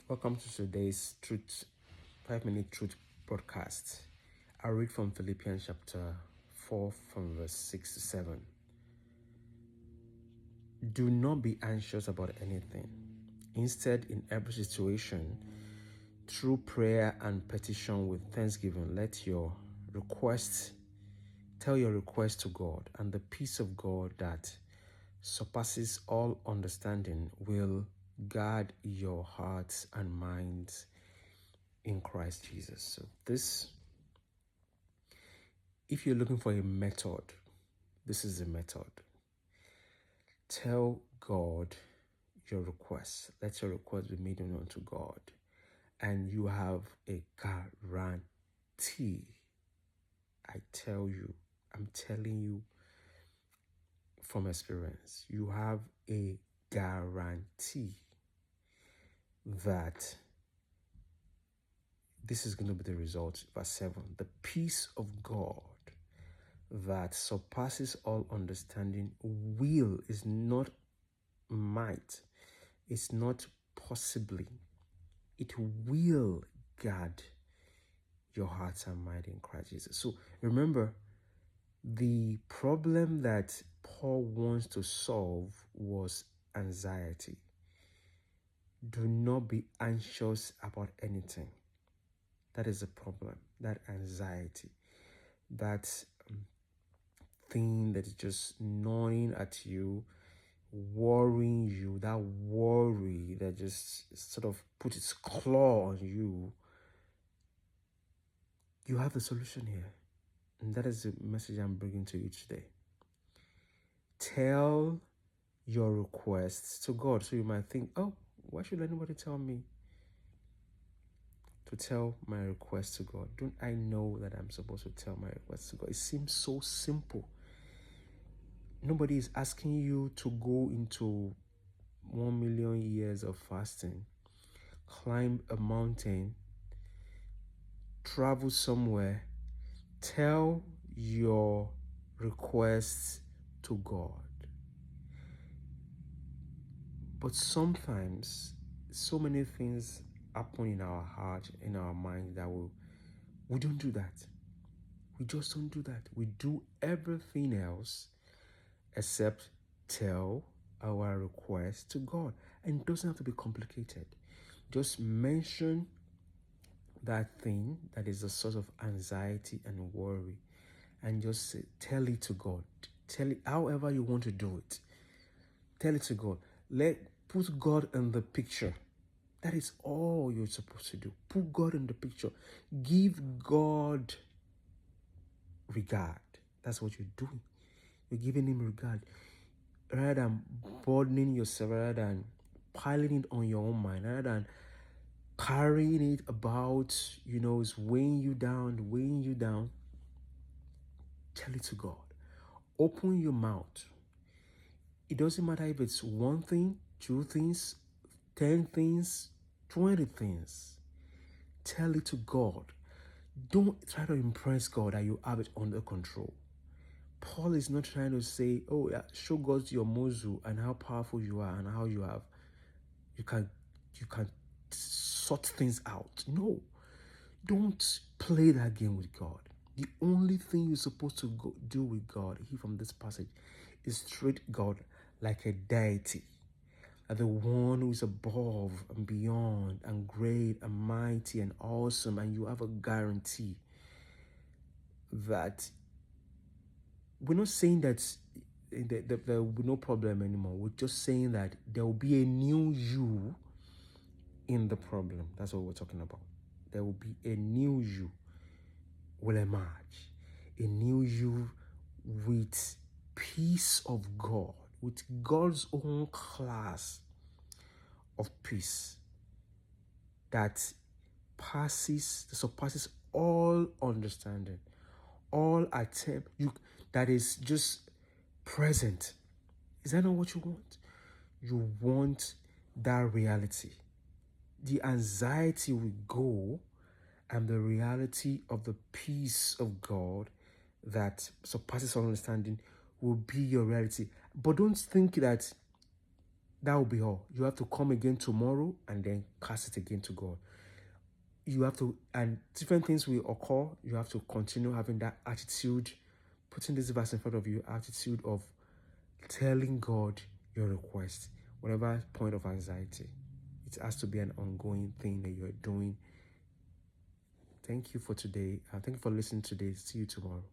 Welcome to today's 5-minute truth broadcast. I'll read from Philippians chapter 4 from verse 6 to 7. Do not be anxious about anything. Instead, in every situation, through prayer and petition with thanksgiving, tell your requests to God, and the peace of God that surpasses all understanding will guard your hearts and minds in Christ Jesus. So if you're looking for a method, this is a method. Tell God your requests. Let your requests be made known to God. And you have a guarantee. I'm telling you from experience, you have a guarantee that this is going to be the result. Verse 7, the peace of God that surpasses all understanding is not might, it's not possibly, it will guard your hearts and mind in Christ Jesus. So remember, the problem that Paul wants to solve was anxiety. Do not be anxious about anything. That is a problem. That anxiety, that thing that is just gnawing at you, worrying you, that worry that just sort of put its claw on you. You have the solution here. And that is the message I'm bringing to you today. Tell your requests to God. So you might think, oh, why should anybody tell me to tell my requests to God? Don't I know that I'm supposed to tell my requests to God? It seems so simple. Nobody is asking you to go into 1 million years of fasting, climb a mountain, travel somewhere, tell your requests to God. But sometimes so many things happen in our heart, in our mind, that we don't do that. We just don't do that. We do everything else except tell our request to God. And it doesn't have to be complicated. Just mention that thing that is a source of anxiety and worry, and just tell it to God. Tell it however you want to do it. Tell it to God. Put God in the picture. That is all you're supposed to do. Put God in the picture. Give God regard. That's what you're doing. You're giving him regard. Rather than burdening yourself, rather than piling it on your own mind, rather than carrying it about, it's weighing you down. Tell it to God. Open your mouth. It doesn't matter if it's one thing, 2 things, 10 things, 20 things. Tell it to God. Don't try to impress God that you have it under control. Paul is not trying to say, oh, yeah, show God your muzzle and how powerful you are and how you can sort things out. No, don't play that game with God. The only thing you're supposed to do with God, here from this passage, is treat God like a deity, like the one who is above and beyond and great and mighty and awesome, and you have a guarantee that we're not saying that there will be no problem anymore. We're just saying that there will be a new you in the problem. That's what we're talking about. There will be a new you will emerge. A new you with peace of God, with God's own class of peace that surpasses all understanding, all attempt, that is just present. Is that not what you want? You want that reality. The anxiety will go, and the reality of the peace of God that surpasses all understanding will be your reality. But don't think that That will be all. You have to come again tomorrow and then cast it again to God. You have to, and different things will occur. You have to continue having that attitude, putting this verse in front of you, attitude of telling God your request, whatever point of anxiety. It has to be an ongoing thing that you're doing. Thank you for today. Thank you for listening today. See you tomorrow.